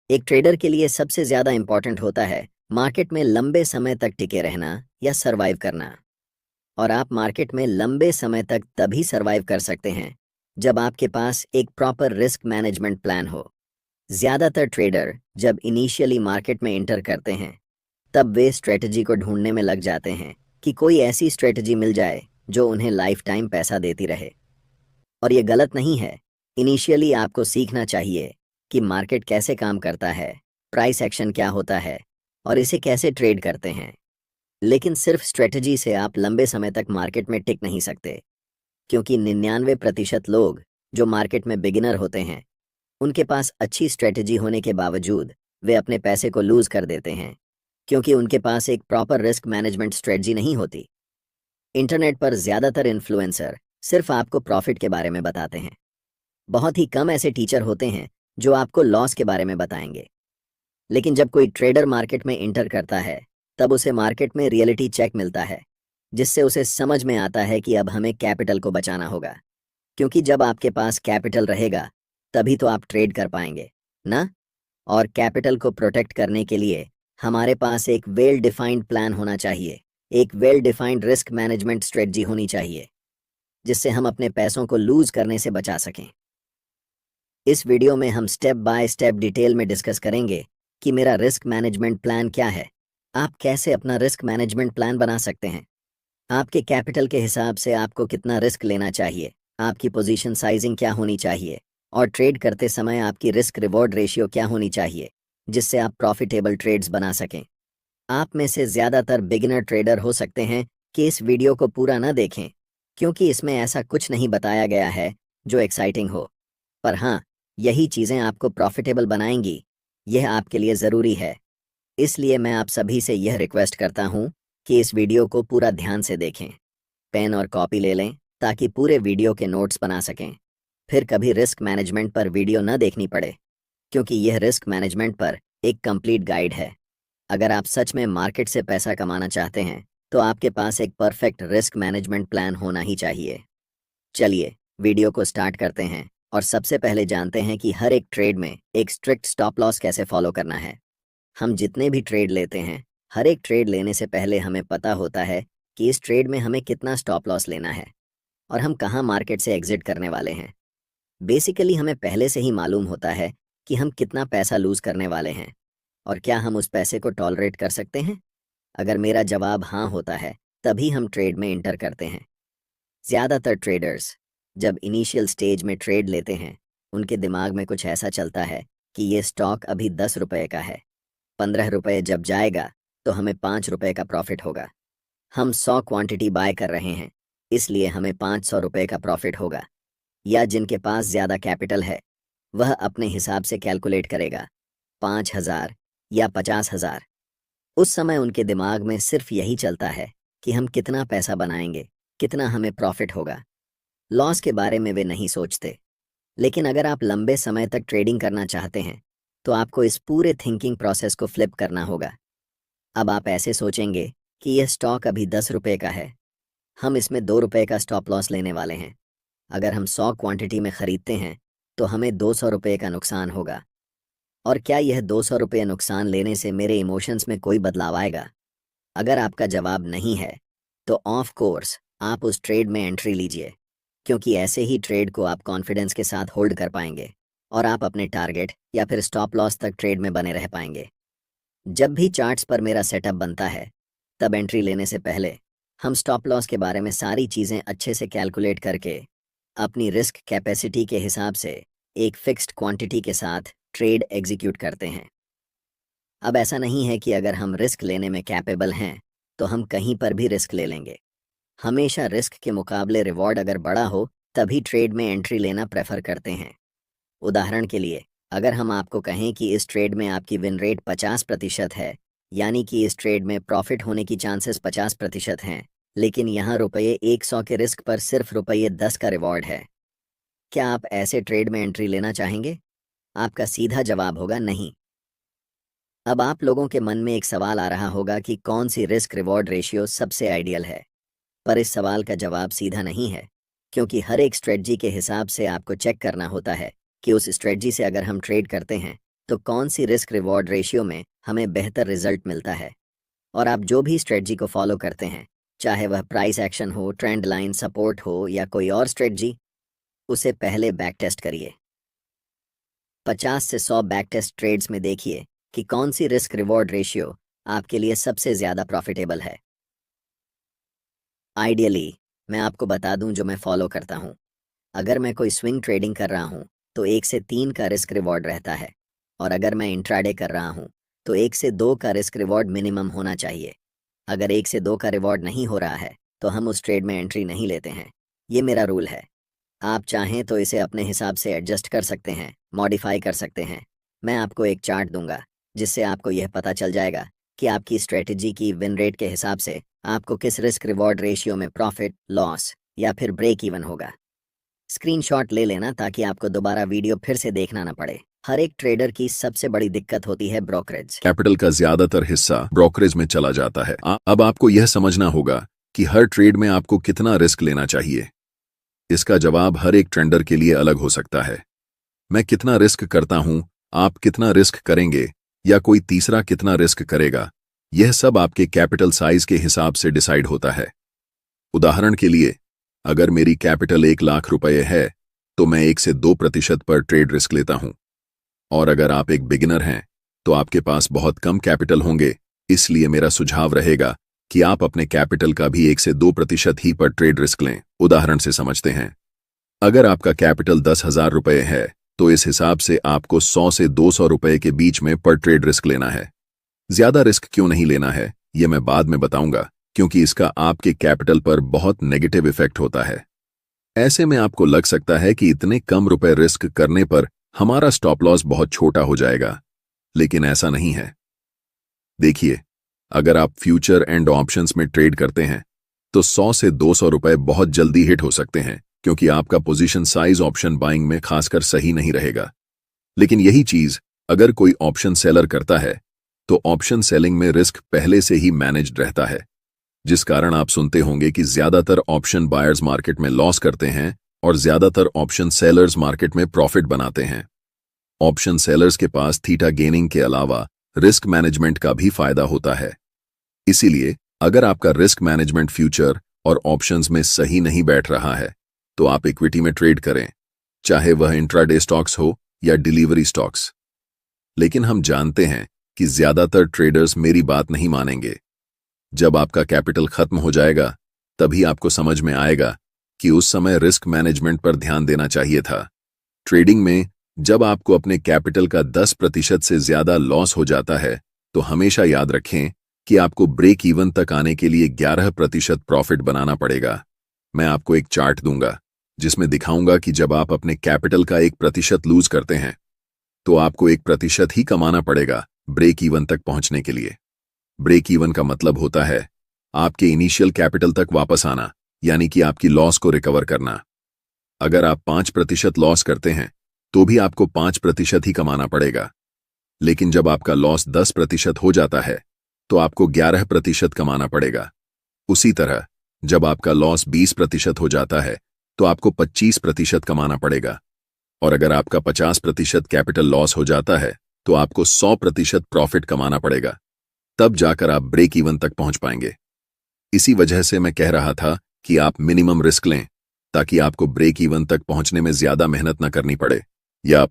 एक ट्रेडर के लिए सबसे ज़्यादा इम्पॉर्टेंट होता है मार्केट में लंबे समय तक टिके रहना या सरवाइव करना। और आप मार्केट में लंबे समय तक तभी सरवाइव कर सकते हैं जब आपके पास एक प्रॉपर रिस्क मैनेजमेंट प्लान हो। ज़्यादातर ट्रेडर जब इनिशियली मार्केट में एंटर करते हैं तब वे स्ट्रेटजी को ढूंढने में लग जाते हैं कि कोई ऐसी स्ट्रेटजी मिल जाए जो उन्हें लाइफ टाइम पैसा देती रहे। और ये गलत नहीं है। इनिशियली आपको सीखना चाहिए कि मार्केट कैसे काम करता है, प्राइस एक्शन क्या होता है और इसे कैसे ट्रेड करते हैं। लेकिन सिर्फ स्ट्रेटजी से आप लंबे समय तक मार्केट में टिक नहीं सकते, क्योंकि 99% लोग जो मार्केट में बिगिनर होते हैं उनके पास अच्छी स्ट्रेटजी होने के बावजूद वे अपने पैसे को लूज कर देते हैं, क्योंकि उनके पास एक प्रॉपर रिस्क मैनेजमेंट स्ट्रेटजी नहीं होती। इंटरनेट पर ज़्यादातर इन्फ्लुएंसर सिर्फ आपको प्रॉफिट के बारे में बताते हैं। बहुत ही कम ऐसे टीचर होते हैं जो आपको लॉस के बारे में बताएंगे। लेकिन जब कोई ट्रेडर मार्केट में इंटर करता है तब उसे मार्केट में रियलिटी चेक मिलता है, जिससे उसे समझ में आता है कि अब हमें कैपिटल को बचाना होगा, क्योंकि जब आपके पास कैपिटल रहेगा तभी तो आप ट्रेड कर पाएंगे ना। और कैपिटल को प्रोटेक्ट करने के लिए हमारे पास एक वेल डिफाइंड प्लान होना चाहिए, एक well defined risk management strategy होनी चाहिए, जिससे हम अपने पैसों को लूज करने से बचा सकें। इस वीडियो में हम स्टेप बाय स्टेप डिटेल में डिस्कस करेंगे कि मेरा रिस्क मैनेजमेंट प्लान क्या है, आप कैसे अपना रिस्क मैनेजमेंट प्लान बना सकते हैं, आपके कैपिटल के हिसाब से आपको कितना रिस्क लेना चाहिए, आपकी पोजीशन साइजिंग क्या होनी चाहिए और ट्रेड करते समय आपकी रिस्क रिवॉर्ड रेशियो क्या होनी चाहिए, जिससे आप प्रॉफिटेबल ट्रेड्स बना सकें। आप में से ज़्यादातर बिगिनर ट्रेडर हो सकते हैं कि इस वीडियो को पूरा न देखें, क्योंकि इसमें ऐसा कुछ नहीं बताया गया है जो एक्साइटिंग हो। पर हाँ, यही चीज़ें आपको प्रॉफिटेबल बनाएंगी, यह आपके लिए ज़रूरी है। इसलिए मैं आप सभी से यह रिक्वेस्ट करता हूँ कि इस वीडियो को पूरा ध्यान से देखें। पेन और कॉपी ले लें ताकि पूरे वीडियो के नोट्स बना सकें। फिर कभी रिस्क मैनेजमेंट पर वीडियो न देखनी पड़े, क्योंकि यह रिस्क मैनेजमेंट पर एक कंप्लीट गाइड है। अगर आप सच में मार्केट से पैसा कमाना चाहते हैं तो आपके पास एक परफेक्ट रिस्क मैनेजमेंट प्लान होना ही चाहिए। चलिए वीडियो को स्टार्ट करते हैं और सबसे पहले जानते हैं कि हर एक ट्रेड में एक स्ट्रिक्ट स्टॉप लॉस कैसे फॉलो करना है। हम जितने भी ट्रेड लेते हैं, हर एक ट्रेड लेने से पहले हमें पता होता है कि इस ट्रेड में हमें कितना स्टॉप लॉस लेना है और हम कहाँ मार्केट से एग्जिट करने वाले हैं। बेसिकली हमें पहले से ही मालूम होता है कि हम कितना पैसा लूज करने वाले हैं और क्या हम उस पैसे को टॉलरेट कर सकते हैं। अगर मेरा जवाब हाँ होता है तभी हम ट्रेड में इंटर करते हैं। ज़्यादातर ट्रेडर्स जब इनिशियल स्टेज में ट्रेड लेते हैं उनके दिमाग में कुछ ऐसा चलता है कि ये स्टॉक अभी 10 रुपये का है, 15 रुपये जब जाएगा तो हमें 5 रुपये का प्रॉफिट होगा। हम 100 क्वांटिटी बाय कर रहे हैं, इसलिए हमें 500 रुपये का प्रॉफिट होगा। या जिनके पास ज़्यादा कैपिटल है वह अपने हिसाब से कैलकुलेट करेगा, 5,000 या 50,000। उस समय उनके दिमाग में सिर्फ यही चलता है कि हम कितना पैसा बनाएंगे, कितना हमें प्रॉफिट होगा। लॉस के बारे में वे नहीं सोचते। लेकिन अगर आप लंबे समय तक ट्रेडिंग करना चाहते हैं तो आपको इस पूरे थिंकिंग प्रोसेस को फ्लिप करना होगा। अब आप ऐसे सोचेंगे कि यह स्टॉक अभी 10 रुपये का है, हम इसमें 2 रुपये का स्टॉप लॉस लेने वाले हैं। अगर हम 100 क्वांटिटी में ख़रीदते हैं तो हमें 200 रुपये का नुकसान होगा। और क्या यह 200 रुपये नुकसान लेने से मेरे इमोशंस में कोई बदलाव आएगा? अगर आपका जवाब नहीं है तो ऑफ कोर्स आप उस ट्रेड में एंट्री लीजिए, क्योंकि ऐसे ही ट्रेड को आप कॉन्फिडेंस के साथ होल्ड कर पाएंगे और आप अपने टारगेट या फिर स्टॉप लॉस तक ट्रेड में बने रह पाएंगे। जब भी चार्ट्स पर मेरा सेटअप बनता है तब एंट्री लेने से पहले हम स्टॉप लॉस के बारे में सारी चीज़ें अच्छे से कैलकुलेट करके अपनी रिस्क कैपेसिटी के हिसाब से एक फिक्स्ड क्वांटिटी के साथ ट्रेड एग्जीक्यूट करते हैं। अब ऐसा नहीं है कि अगर हम रिस्क लेने में कैपेबल हैं तो हम कहीं पर भी रिस्क ले लेंगे। हमेशा रिस्क के मुकाबले रिवॉर्ड अगर बड़ा हो तभी ट्रेड में एंट्री लेना प्रेफर करते हैं। उदाहरण के लिए, अगर हम आपको कहें कि इस ट्रेड में आपकी विन रेट 50% है, यानी कि इस ट्रेड में प्रॉफिट होने की चांसेस 50% हैं, लेकिन यहाँ रुपये 100 के रिस्क पर सिर्फ रुपये 10 का रिवॉर्ड है, क्या आप ऐसे ट्रेड में एंट्री लेना चाहेंगे? आपका सीधा जवाब होगा नहीं। अब आप लोगों के मन में एक सवाल आ रहा होगा कि कौन सी रिस्क रिवॉर्ड रेशियो सबसे आइडियल है। पर इस सवाल का जवाब सीधा नहीं है, क्योंकि हर एक स्ट्रेटजी के हिसाब से आपको चेक करना होता है कि उस स्ट्रेटजी से अगर हम ट्रेड करते हैं तो कौन सी रिस्क रिवॉर्ड रेशियो में हमें बेहतर रिजल्ट मिलता है। और आप जो भी स्ट्रेटजी को फॉलो करते हैं, चाहे वह प्राइस एक्शन हो, ट्रेंड लाइन सपोर्ट हो या कोई और स्ट्रेटजी, उसे पहले बैक टेस्ट करिए। 50 से 100 बैक टेस्ट ट्रेड्स में देखिए कि कौन सी रिस्क रिवॉर्ड रेशियो आपके लिए सबसे ज़्यादा प्रॉफिटेबल है। आइडियली मैं आपको बता दूं जो मैं फॉलो करता हूं। अगर मैं कोई स्विंग ट्रेडिंग कर रहा हूं तो 1 से 3 का रिस्क रिवॉर्ड रहता है, और अगर मैं इंट्राडे कर रहा हूं तो 1 से 2 का रिस्क रिवॉर्ड मिनिमम होना चाहिए। अगर 1 से 2 का रिवॉर्ड नहीं हो रहा है तो हम उस ट्रेड में एंट्री नहीं लेते हैं। ये मेरा रूल है। आप चाहें तो इसे अपने हिसाब से एडजस्ट कर सकते हैं, मॉडिफाई कर सकते हैं। मैं आपको एक चार्ट दूंगा जिससे आपको यह पता चल जाएगा कि आपकी स्ट्रेटजी की विन रेट के हिसाब से आपको किस रिस्क रिवॉर्ड रेशियो में प्रॉफिट, लॉस या फिर ब्रेक इवन होगा। स्क्रीनशॉट ले लेना ताकि आपको दोबारा वीडियो फिर से देखना ना पड़े। हर एक ट्रेडर की सबसे बड़ी दिक्कत होती है ब्रोकरेज। कैपिटल का ज्यादातर हिस्सा ब्रोकरेज में चला जाता है। अब आपको यह समझना होगा कि हर ट्रेड में आपको कितना रिस्क लेना चाहिए। इसका जवाब हर एक ट्रेडर के लिए अलग हो सकता है। मैं कितना रिस्क करता हूं, आप कितना रिस्क करेंगे या कोई तीसरा कितना रिस्क करेगा, यह सब आपके कैपिटल साइज के हिसाब से डिसाइड होता है। उदाहरण के लिए, अगर मेरी कैपिटल 1 लाख रुपए है तो मैं 1 से 2% पर ट्रेड रिस्क लेता हूं। और अगर आप एक बिगिनर हैं तो आपके पास बहुत कम कैपिटल होंगे, इसलिए मेरा सुझाव रहेगा कि आप अपने कैपिटल का भी 1 से 2% ही पर ट्रेड रिस्क लें। उदाहरण से समझते हैं, अगर आपका कैपिटल 10,000 रुपए है तो इस हिसाब से आपको 100 से 200 रुपए के बीच में पर ट्रेड रिस्क लेना है। ज्यादा रिस्क क्यों नहीं लेना है यह मैं बाद में बताऊंगा, क्योंकि इसका आपके कैपिटल पर बहुत नेगेटिव इफेक्ट होता है। ऐसे में आपको लग सकता है कि इतने कम रुपए रिस्क करने पर हमारा स्टॉप लॉस बहुत छोटा हो जाएगा, लेकिन ऐसा नहीं है। देखिए, अगर आप फ्यूचर एंड ऑप्शंस में ट्रेड करते हैं तो 100 से 200 रुपए बहुत जल्दी हिट हो सकते हैं, क्योंकि आपका पोजीशन साइज ऑप्शन बाइंग में खासकर सही नहीं रहेगा। लेकिन यही चीज अगर कोई ऑप्शन सेलर करता है तो ऑप्शन सेलिंग में रिस्क पहले से ही मैनेज्ड रहता है, जिस कारण आप सुनते होंगे कि ज्यादातर ऑप्शन बायर्स मार्केट में लॉस करते हैं और ज्यादातर ऑप्शन सेलर्स मार्केट में प्रॉफिट बनाते हैं। ऑप्शन सेलर्स के पास थीटा गेनिंग के अलावा रिस्क मैनेजमेंट का भी फायदा होता है। इसीलिए अगर आपका रिस्क मैनेजमेंट फ्यूचर और ऑप्शंस में सही नहीं बैठ रहा है तो आप इक्विटी में ट्रेड करें, चाहे वह इंट्राडे स्टॉक्स हो या डिलीवरी स्टॉक्स। लेकिन हम जानते हैं कि ज्यादातर ट्रेडर्स मेरी बात नहीं मानेंगे। जब आपका कैपिटल खत्म हो जाएगा तभी आपको समझ में आएगा कि उस समय रिस्क मैनेजमेंट पर ध्यान देना चाहिए था। ट्रेडिंग में जब आपको अपने कैपिटल का 10% से ज्यादा लॉस हो जाता है तो हमेशा याद रखें कि आपको ब्रेक इवन तक आने के लिए 11% प्रॉफिट बनाना पड़ेगा। मैं आपको एक चार्ट दूंगा जिसमें दिखाऊंगा कि जब आप अपने कैपिटल का 1% लूज करते हैं तो आपको 1% ही कमाना पड़ेगा ब्रेक इवन तक पहुंचने के लिए। ब्रेक इवन का मतलब होता है आपके इनिशियल कैपिटल तक वापस आना, यानी कि आपकी लॉस को रिकवर करना। अगर आप 5% लॉस करते हैं तो भी आपको 5% ही कमाना पड़ेगा, लेकिन जब आपका लॉस 10% हो जाता है तो आपको 11% कमाना पड़ेगा। उसी तरह जब आपका लॉस 20% हो जाता है तो आपको 25% कमाना पड़ेगा, और अगर आपका 50% कैपिटल लॉस हो जाता है तो आपको 100% प्रॉफिट कमाना पड़ेगा, तब जाकर आप ब्रेक इवन तक पहुंच पाएंगे। इसी वजह से मैं कह रहा था कि आप मिनिमम रिस्क लें ताकि आपको ब्रेक इवन तक पहुंचने में ज्यादा मेहनत न करनी पड़े, या